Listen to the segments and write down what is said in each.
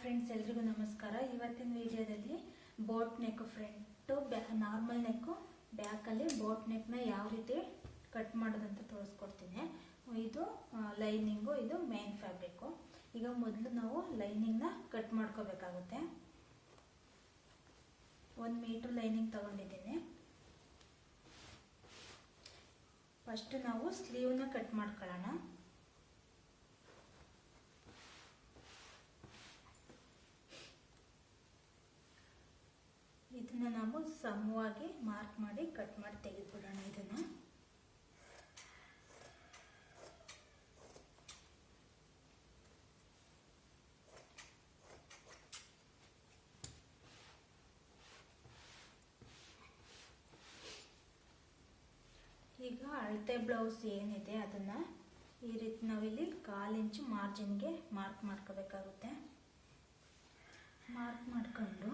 Friends, ಎಲ್ರಿಗೂ ನಮಸ್ಕಾರ. ಇವತ್ತಿನ ವಿಡಿಯೋದಲ್ಲಿ ಬೋಟ್ ನೆಕ್ ಫ್ರಂಟು ನಾರ್ಮಲ್ ನೆಕ್ಕು ಬ್ಯಾಕಲ್ಲಿ ಬೋಟ್ ನೆಕ್ನ ಯಾವ ರೀತಿ ಕಟ್ ಮಾಡೋದಂತ ತೋರಿಸ್ಕೊಡ್ತೀನಿ. ಇದು ಲೈನಿಂಗು, ಇದು ಮೇನ್ ಫ್ಯಾಬ್ರಿಕ್ಕು. ಈಗ ಮೊದಲು ನಾವು ಲೈನಿಂಗ್ನ ಕಟ್ ಮಾಡ್ಕೋಬೇಕಾಗುತ್ತೆ. 1 ಮೀಟರ್ ಲೈನಿಂಗ್ ತಗೊಂಡಿದ್ದೀನಿ. ಫಸ್ಟ್ ನಾವು ಸ್ಲೀವ್ನ ಕಟ್ ಮಾಡ್ಕೊಳ್ಳೋಣ. ಇದನ್ನ ನಾವು ಸಮವಾಗಿ ಮಾರ್ಕ್ ಮಾಡಿ ಕಟ್ ಮಾಡಿ ತೆಗೆದುಬಿಡೋಣ. ಇದನ್ನ ಈಗ ಅಳತೆ ಬ್ಲೌಸ್ ಏನಿದೆ ಅದನ್ನ ಈ ರೀತಿ ನಾವಿಲ್ಲಿ 1/4 ಇಂಚು ಮಾರ್ಜಿನ್ಗೆ ಮಾರ್ಕ್ ಮಾಡ್ಕೋಬೇಕಾಗುತ್ತೆ. ಮಾರ್ಕ್ ಮಾಡ್ಕೊಂಡು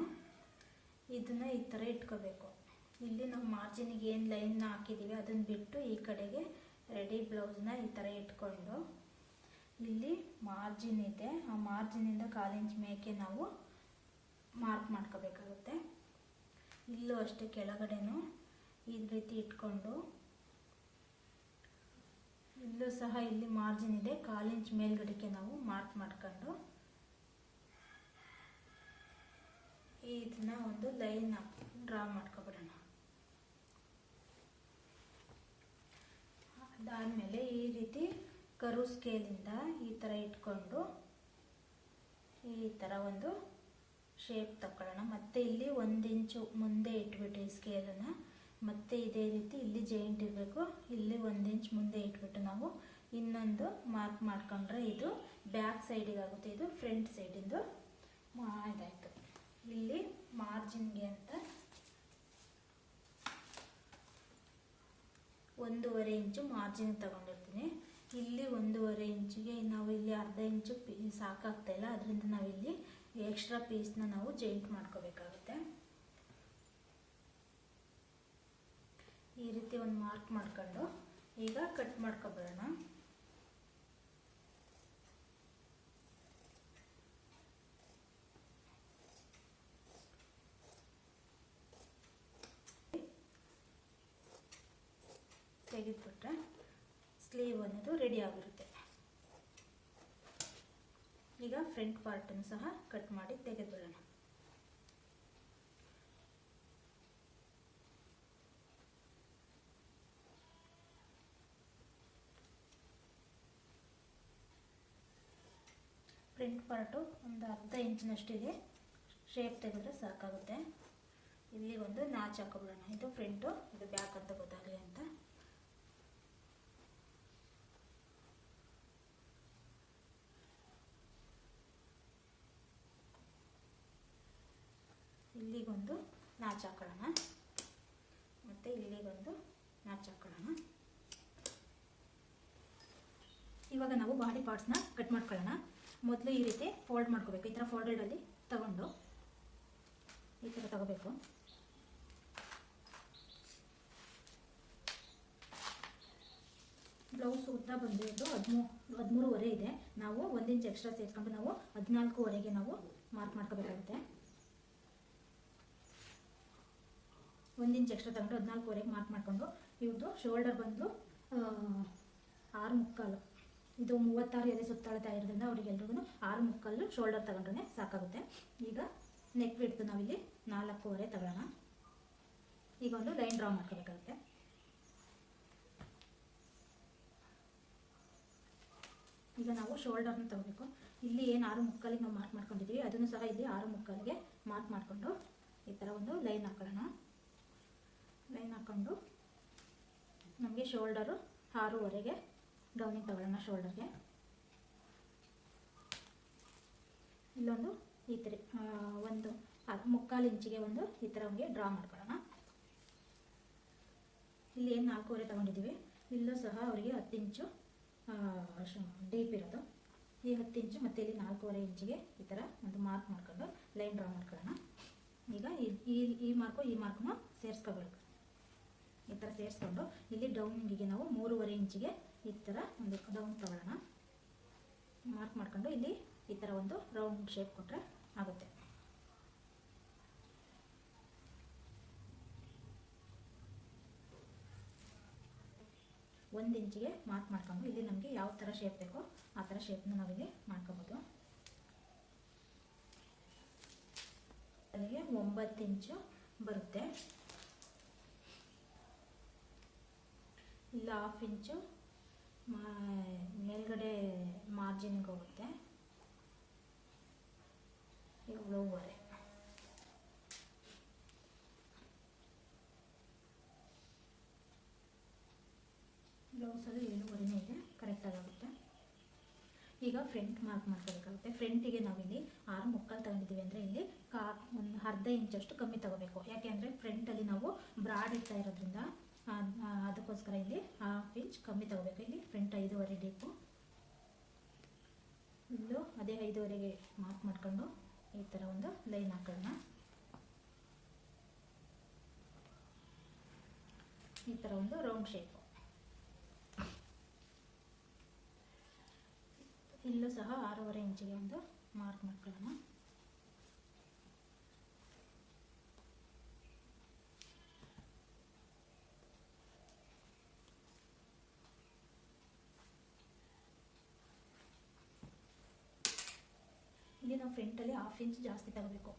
ಇದನ್ನ ಈ ಥರ ಇಟ್ಕೋಬೇಕು. ಇಲ್ಲಿ ನಾವು ಮಾರ್ಜಿನ್ಗೆ ಏನು ಲೈನ್ನ ಹಾಕಿದ್ದೀವಿ ಅದನ್ನು ಬಿಟ್ಟು ಈ ಕಡೆಗೆ ರೆಡಿ ಬ್ಲೌಸ್ನ ಈ ಥರ ಇಟ್ಕೊಂಡು ಇಲ್ಲಿ ಮಾರ್ಜಿನ್ ಇದೆ, ಆ ಮಾರ್ಜಿನಿಂದ 1/4 ಇಂಚ್ ಮೇಕೆ ನಾವು ಮಾರ್ಕ್ ಮಾಡ್ಕೋಬೇಕಾಗುತ್ತೆ. ಇಲ್ಲೂ ಅಷ್ಟೇ ಕೆಳಗಡೆನೂ ಈ ರೀತಿ ಇಟ್ಕೊಂಡು ಇಲ್ಲೂ ಸಹ ಇಲ್ಲಿ ಮಾರ್ಜಿನ್ ಇದೆ, 1/4 ಇಂಚ್ ಮೇಲ್ಗಡೆಗೆ ನಾವು ಮಾರ್ಕ್ ಮಾಡ್ಕೊಂಡು ಇದನ್ನ ಒಂದು ಲೈನ್ ಡ್ರಾ ಮಾಡ್ಕೊಬಿಡೋಣ. ಅದಾದಮೇಲೆ ಈ ರೀತಿ ಕರು ಸ್ಕೇಲಿಂದ ಈ ಥರ ಇಟ್ಕೊಂಡು ಈ ಥರ ಒಂದು ಶೇಪ್ ತಗೊಳ್ಳೋಣ. ಮತ್ತೆ ಇಲ್ಲಿ 1 ಇಂಚು ಮುಂದೆ ಇಟ್ಬಿಟ್ಟು ಈ ಸ್ಕೇಲನ್ನು ಮತ್ತೆ ಇದೇ ರೀತಿ ಇಲ್ಲಿ ಜಾಯಿಂಟ್ ಇರಬೇಕು. ಇಲ್ಲಿ 1 ಇಂಚ್ ಮುಂದೆ ಇಟ್ಬಿಟ್ಟು ನಾವು ಇನ್ನೊಂದು ಮಾರ್ಕ್ ಮಾಡ್ಕೊಂಡ್ರೆ ಇದು ಬ್ಯಾಕ್ ಸೈಡಿಗೆ ಆಗುತ್ತೆ. ಇದು ಫ್ರಂಟ್ ಸೈಡಿಂದು ಇದಾಯಿತು. ಇಲ್ಲಿ ಮಾರ್ಜಿನ್ಗೆ ಅಂತ 1.5 ಇಂಚು ಮಾರ್ಜಿನ್ ತಗೊಂಡಿರ್ತೀನಿ. ಇಲ್ಲಿ 1.5 ಇಂಚಿಗೆ ನಾವು ಇಲ್ಲಿ 1/2 ಇಂಚು ಸಾಕಾಗ್ತಾ ಇಲ್ಲ, ಅದರಿಂದ ನಾವಿಲ್ಲಿ ಎಕ್ಸ್ಟ್ರಾ ಪೀಸ್ನ ನಾವು ಜಾಯಿಂಟ್ ಮಾಡ್ಕೋಬೇಕಾಗುತ್ತೆ. ಈ ರೀತಿ ಒಂದು ಮಾರ್ಕ್ ಮಾಡ್ಕೊಂಡು ಈಗ ಕಟ್ ಮಾಡ್ಕೊಬರೋಣ. ತೆಗೆದುಬಿಟ್ರೆ ಸ್ಲೀವ್ ಅನ್ನೋದು ರೆಡಿ ಆಗಿರುತ್ತೆ. ಈಗ ಫ್ರಂಟ್ ಪಾರ್ಟನ್ನು ಸಹ ಕಟ್ ಮಾಡಿ ತೆಗೆದುಬಿಡೋಣ. ಫ್ರಂಟ್ ಪಾರ್ಟು ಒಂದು 1/2 ಇಂಚಿನಷ್ಟಿದೆ, ಶೇಪ್ ತೆಗೆದ್ರೆ ಸಾಕಾಗುತ್ತೆ. ಇಲ್ಲಿ ಒಂದು ನಾಚ್ ಹಾಕೋಬಿಡೋಣ. ಇದು ಫ್ರಂಟು, ಇದು ಬ್ಯಾಕ್ ಅಂತ ಗೊತ್ತಾಗಲಿ ಅಂತ. ಇಲ್ಲಿಗೊಂದು ನಾಚ್ ಹಾಕೊಳ್ಳೋಣ, ಮತ್ತು ಇಲ್ಲಿಗೊಂದು ನಾಚ್ ಹಾಕೊಳ್ಳೋಣ. ಇವಾಗ ನಾವು ಬಾಡಿ ಪಾರ್ಟ್ಸ್ನ ಕಟ್ ಮಾಡ್ಕೊಳ್ಳೋಣ. ಮೊದಲು ಈ ರೀತಿ ಫೋಲ್ಡ್ ಮಾಡ್ಕೋಬೇಕು. ಈ ಥರ ಫೋಲ್ಡೆಡಲ್ಲಿ ತಗೊಂಡು ಈ ಥರ ತಗೋಬೇಕು. ಬ್ಲೌಸ್ ಉದ್ದ ಬಂದಿರೋದು 13.5 ಇದೆ. ನಾವು 1 ಇಂಚ್ ಎಕ್ಸ್ಟ್ರಾ ಸೇರಿಸ್ಕೊಂಡು ನಾವು 14.5ಗೆ ನಾವು ಮಾರ್ಕ್ ಮಾಡ್ಕೋಬೇಕಾಗುತ್ತೆ. 1 ಇಂಚ್ ಎಕ್ಸ್ಟ್ರಾ ತಗೊಂಡು 14.5ಗೆ ಮಾರ್ಕ್ ಮಾಡಿಕೊಂಡು ಇವ್ರದ್ದು ಶೋಲ್ಡರ್ ಬಂದು 6.75. ಇದು 36 ಎದೆ ಸುತ್ತಾಳ್ತಾ ಇರೋದ್ರಿಂದ ಅವರಿಗೆಲ್ರಿಗೂ 6.75 ಶೋಲ್ಡರ್ ತಗೊಂಡ್ರೆ ಸಾಕಾಗುತ್ತೆ. ಈಗ ನೆಕ್ ಬಿಡ್ತು ನಾವಿಲ್ಲಿ 4.5 ತಗೊಳ್ಳೋಣ. ಈಗ ಒಂದು ಲೈನ್ ಡ್ರಾ ಮಾಡ್ಕೋಬೇಕಾಗುತ್ತೆ. ಈಗ ನಾವು ಶೋಲ್ಡರ್ನ ತಗೋಬೇಕು. ಇಲ್ಲಿ ಏನು 6.75ಗೆ ನಾವು ಮಾರ್ಕ್ ಮಾಡ್ಕೊಂಡಿದ್ದೀವಿ ಅದನ್ನು ಸಹ ಇಲ್ಲಿ 6.75ಗೆ ಮಾರ್ಕ್ ಮಾಡಿಕೊಂಡು ಈ ಥರ ಒಂದು ಲೈನ್ ಹಾಕೊಳ್ಳೋಣ. ಲೈನ್ ಹಾಕ್ಕೊಂಡು ನಮಗೆ ಶೋಲ್ಡರು 6.5ಗೆ ಡೌನಿಂಗ್ ತಗೊಳ್ಳೋಣ. ಶೋಲ್ಡರ್ಗೆ ಇಲ್ಲೊಂದು ಈ ಥರ ಒಂದು 3/4 ಇಂಚಿಗೆ ಒಂದು ಈ ಥರ ಒಂದು ಡ್ರಾ ಮಾಡ್ಕೊಳ್ಳೋಣ. ಇಲ್ಲಿ ಏನು 4.5 ತಗೊಂಡಿದ್ದೀವಿ, ಇಲ್ಲೂ ಸಹ ಅವರಿಗೆ 10 ಇಂಚು ಡೀಪ್ ಇರೋದು. ಈ 10 ಇಂಚು ಮತ್ತು ಇಲ್ಲಿ 4.5 ಇಂಚಿಗೆ ಈ ಥರ ಒಂದು ಮಾರ್ಕ್ ಮಾಡ್ಕೊಂಡು ಲೈನ್ ಡ್ರಾ ಮಾಡ್ಕೊಳ್ಳೋಣ. ಈಗ ಈ ಮಾರ್ಕ್ನ ಸೇರಿಸ್ಕೋಬೇಕು. ಈ ಥರ ಸೇರಿಸ್ಕೊಂಡು ಇಲ್ಲಿ ಡೌನಿಂಗಿಗೆ ನಾವು 3.5 ಇಂಚಿಗೆ ಈ ಥರ ಒಂದು ಡೌನ್ ತಗೊಳ್ಳೋಣ. ಮಾರ್ಕ್ ಮಾಡ್ಕೊಂಡು ಇಲ್ಲಿ ಈ ಥರ ಒಂದು ರೌಂಡ್ ಶೇಪ್ ಕೊಟ್ಟರೆ ಆಗುತ್ತೆ. ಒಂದು ಇಂಚಿಗೆ ಮಾರ್ಕ್ ಮಾಡ್ಕೊಂಡು ಇಲ್ಲಿ ನಮಗೆ ಯಾವ ಥರ ಶೇಪ್ ಬೇಕೋ ಆ ಥರ ಶೇಪ್ನ ನಾವಿಲ್ಲಿ ಮಾಡ್ಕೋಬೋದು. ಅಲ್ಲಿಗೆ 9 ಇಂಚು ಬರುತ್ತೆ. ಇಲ್ಲ 1/2 ಇಂಚು ಮೇಲ್ಗಡೆ ಮಾರ್ಜಿನ್ಗೆ ಹೋಗುತ್ತೆ. 7.5 ಬ್ಲೌಸಲ್ಲಿ 7.5 ಇದೆ, ಕರೆಕ್ಟಾಗಿ ಆಗುತ್ತೆ. ಈಗ ಫ್ರಂಟ್ ಮಾರ್ಕ್ ಮಾಡ್ಕೋಬೇಕಾಗುತ್ತೆ. ಫ್ರಂಟಿಗೆ ನಾವಿಲ್ಲಿ 6.75 ತಗೊಂಡಿದ್ದೀವಿ ಅಂದರೆ ಇಲ್ಲಿ ಒಂದು ಅರ್ಧ ಇಂಚಷ್ಟು ಕಮ್ಮಿ ತಗೋಬೇಕು. ಯಾಕೆ ಅಂದರೆ ಫ್ರಂಟಲ್ಲಿ ನಾವು ಬ್ರಾಡ್ ಇಡ್ತಾ ಇರೋದ್ರಿಂದ ಅದಕ್ಕೋಸ್ಕರ ಇಲ್ಲಿ 1/2 ಇಂಚ್ ಕಮ್ಮಿ ತಗೋಬೇಕು. ಇಲ್ಲಿ ಫ್ರಂಟ್ 5.5 ಡೀಪು, ಇಲ್ಲೂ ಅದೇ 5.5ಗೆ ಮಾರ್ಕ್ ಮಾಡ್ಕೊಂಡು ಈ ಥರ ಒಂದು ಲೈನ್ ಹಾಕೋಣ. ಈ ಥರ ಒಂದು ರೌಂಡ್ ಶೇಪು. ಇಲ್ಲೂ ಸಹ 6.5 ಇಂಚಿಗೆ ಒಂದು ಮಾರ್ಕ್ ಮಾಡ್ಕೊಳ್ಳೋಣ. ಇಲ್ಲಿ ನಾವು ಫ್ರಂಟಲ್ಲಿ 1/2 ಇಂಚ್ ಜಾಸ್ತಿ ತಗೋಬೇಕು.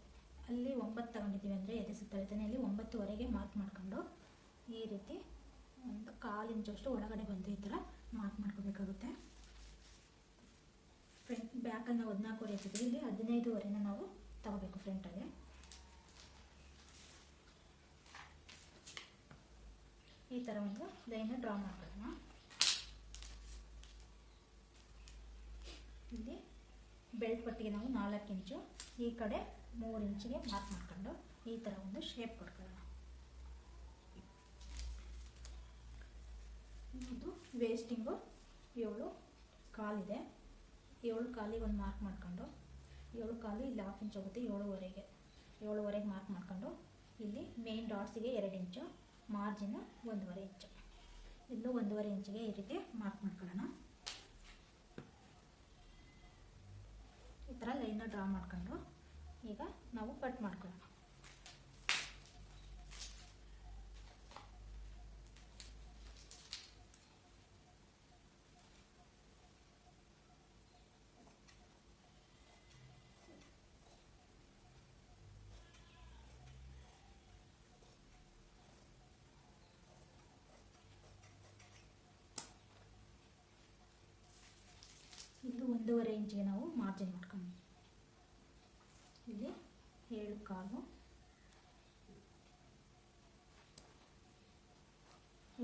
ಅಲ್ಲಿ 9 ತಗೊಂಡಿದ್ದೀವಿ ಅಂದರೆ ಎದೆ ಸುತ್ತಳತೆನೇ ಇಲ್ಲಿ 9.5ಗೆ ಮಾರ್ಕ್ ಮಾಡ್ಕೊಂಡು ಈ ರೀತಿ ಒಂದು 1/4 ಇಂಚಷ್ಟು ಒಳಗಡೆ ಬಂದು ಈ ಥರ ಮಾರ್ಕ್ ಮಾಡ್ಕೋಬೇಕಾಗುತ್ತೆ. ಫ್ರಂಟ್ ಬ್ಯಾಕಲ್ಲಿ ನಾವು 14.5 ಇರ್ತೀವಿ, ಇಲ್ಲಿ 15.5ನ ನಾವು ತಗೋಬೇಕು ಫ್ರಂಟಲ್ಲಿ. ಈ ಥರ ಒಂದು ಲೈನ ಡ್ರಾ ಮಾಡ್ಕೊಳ್ಳೋಣ. ಇಲ್ಲಿ ಬೆಲ್ಟ್ ಪಟ್ಟಿಗೆ ನಾವು 4 ಇಂಚು, ಈ ಕಡೆ 3 ಇಂಚಿಗೆ ಮಾರ್ಕ್ ಮಾಡ್ಕೊಂಡು ಈ ಥರ ಒಂದು ಶೇಪ್ ಕೊಡ್ಕೊಳ್ಳೋಣ. ಇದು ವೇಸ್ಟಿಂಗು 7.25 ಇದೆ. 7.25 ಒಂದು ಮಾರ್ಕ್ ಮಾಡ್ಕೊಂಡು 7.25 ಇಲ್ಲಿ 1/2 ಇಂಚ್ ಹೋಗುತ್ತೆ. 7.5ಗೆ ಮಾರ್ಕ್ ಮಾಡ್ಕೊಂಡು ಇಲ್ಲಿ ಮೇನ್ ಡಾಟ್ಸಿಗೆ 2 ಇಂಚು, ಮಾರ್ಜಿನ್ 1.5 ಇಂಚು, ಇಲ್ಲೂ 1.5 ಇಂಚಿಗೆ ಈ ರೀತಿ ಮಾರ್ಕ್ ಮಾಡ್ಕೊಳ್ಳೋಣ. ಈ ಥರ ಲೈನ ಡ್ರಾ ಮಾಡ್ಕೊಂಡು ಈಗ ನಾವು ಕಟ್ ಮಾಡ್ಕೊಳ್ಳೋಣ. ಇದು 1.5 ಇಂಚಿಗೆ ನಾವು ಮಾರ್ಜಿನ್ ಮಾಡ್ಕೊಂಡು ಇಲ್ಲಿ 7.25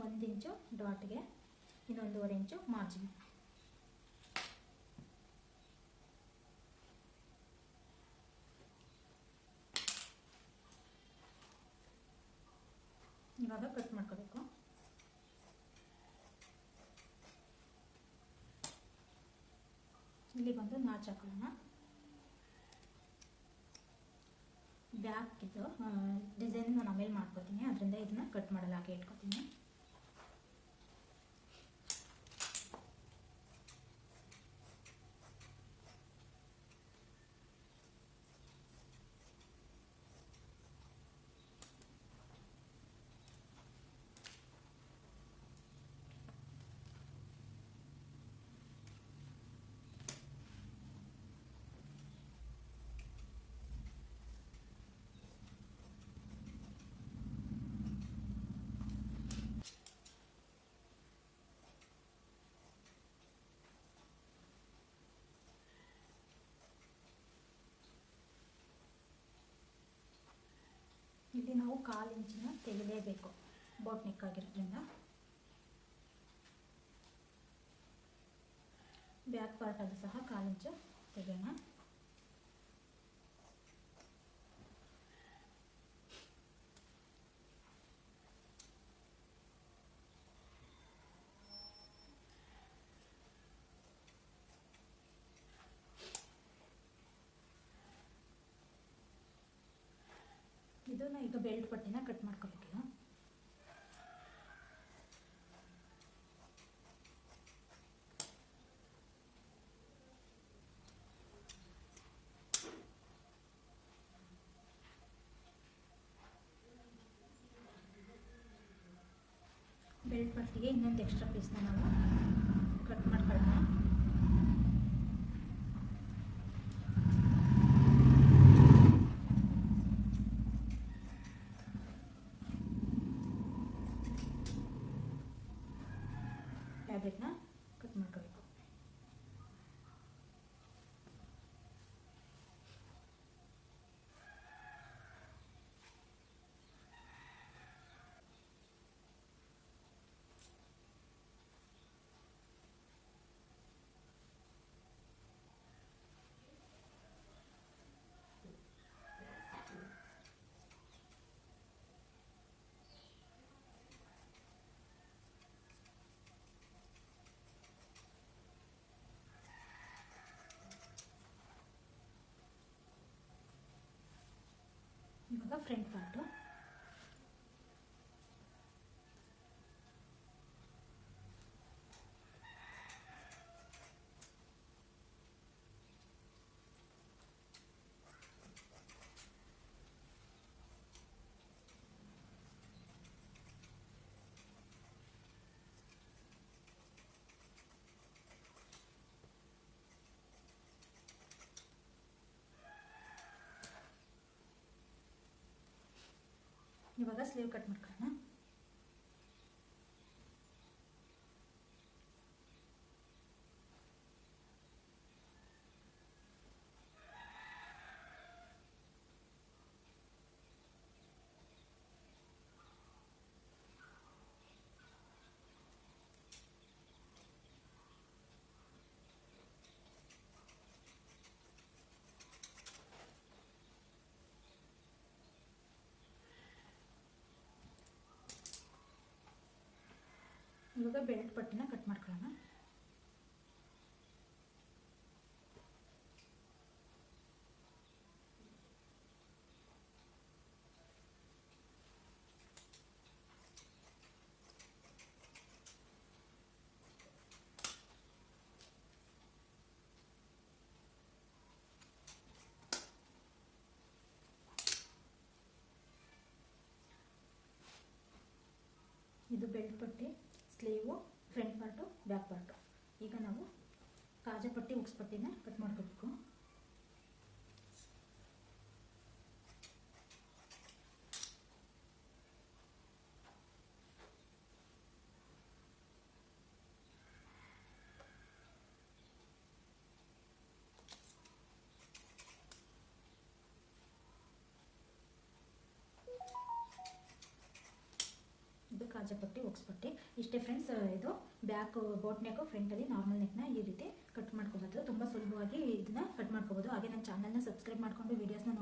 1 ಇಂಚು ಡಾಟ್ಗೆ, ಇನ್ನು 1.5 ಇಂಚು ಮಾರ್ಜಿನ್. ಇವಾಗ ಕಟ್ ಮಾಡ್ಕೋಬೇಕು. ಇಲ್ಲಿ ಬಂದು ನಾಚ್ ಹಾಕೋಣ. ಬ್ಯಾಕ್ ಇದು ಡಿಸೈನ್ ನಾನು ಆಮೇಲೆ ಮಾಡ್ಕೋತೀನಿ, ಅದರಿಂದ ಇದನ್ನ ಕಟ್ ಮಾಡಲ್ಲ, ಹಾಗೆ ಇಟ್ಕೋತೀನಿ. ಇಲ್ಲಿ ನಾವು 1/4 ಇಂಚಿನ ತೆಗಿಲೇಬೇಕು, ಬೋಟ್ ನೆಕ್ ಆಗಿರೋದ್ರಿಂದ. ಬ್ಯಾಕ್ ಪಾರ್ಟಲ್ಲಿ ಸಹ 1/4 ಇಂಚು ತೆಗೆಯೋಣ. ಇದನ್ನ ಈಗ ಬೆಲ್ಟ್ ಪಟ್ಟಿನ ಕಟ್ ಮಾಡ್ಕೋಬೇಕೀಗ. ಫ್ರಂಟ್ ಪಾರ್ಟಿಗೆ ಇನ್ನೊಂದು ಎಕ್ಸ್ಟ್ರಾ ಪೀಸ್ನ ನಾವು ಕಟ್ ಮಾಡ್ಕೊಳ್ಳೋಣ. ಫ್ಯಾಬ್ರಿಕ್ನ ಕಟ್ ಮಾಡ್ಕೋಬೇಕು. ಇವಾಗ ಫ್ರಂಟ್ ಪಾರ್ಟು ಇವಾಗ ಸ್ಲೀವ್ ಕಟ್ ಮಾಡ್ಕೊಳ್ಳೋಣ. ಇವಾಗ ಬೆಲ್ಟ್ ಪಟ್ಟಿನ ಕಟ್ ಮಾಡ್ಕೊಳ್ಳೋಣ. ಇದು ಬೆಲ್ಟ್ ಪಟ್ಟಿ, sleeve, front part, back part. ಈಗ ನಾವು ಕಾಜಾ ಪಟ್ಟಿ, ಉಕ್ಸ್ ಪಟ್ಟಿನ ಕಟ್ ಮಾಡ್ಕೋಬೇಕು. ಇದು ಕಾಜಾ ಪಟ್ಟಿ, ಉಕ್ಸ್ ಪಟ್ಟಿ. ಇಷ್ಟೇ ಫ್ರೆಂಡ್ಸ್. ಇದು ಬ್ಯಾಕ್ ಬೋಟ್ ನೆಕ್, ಫ್ರಂಟಲ್ಲಿ ನಾರ್ಮಲ್ ನೆಕ್ನ ಈ ರೀತಿ ಕಟ್ ಮಾಡ್ಕೋಬೋದು. ತುಂಬ ಸುಲಭವಾಗಿ ಇದನ್ನ ಕಟ್ ಮಾಡ್ಕೋಬೋದು. ಹಾಗೆ ನನ್ನ ಚಾನಲ್ನ ಸಬ್ಸ್ಕ್ರೈಬ್ ಮಾಡ್ಕೊಂಡು ವೀಡಿಯೋಸ್ನ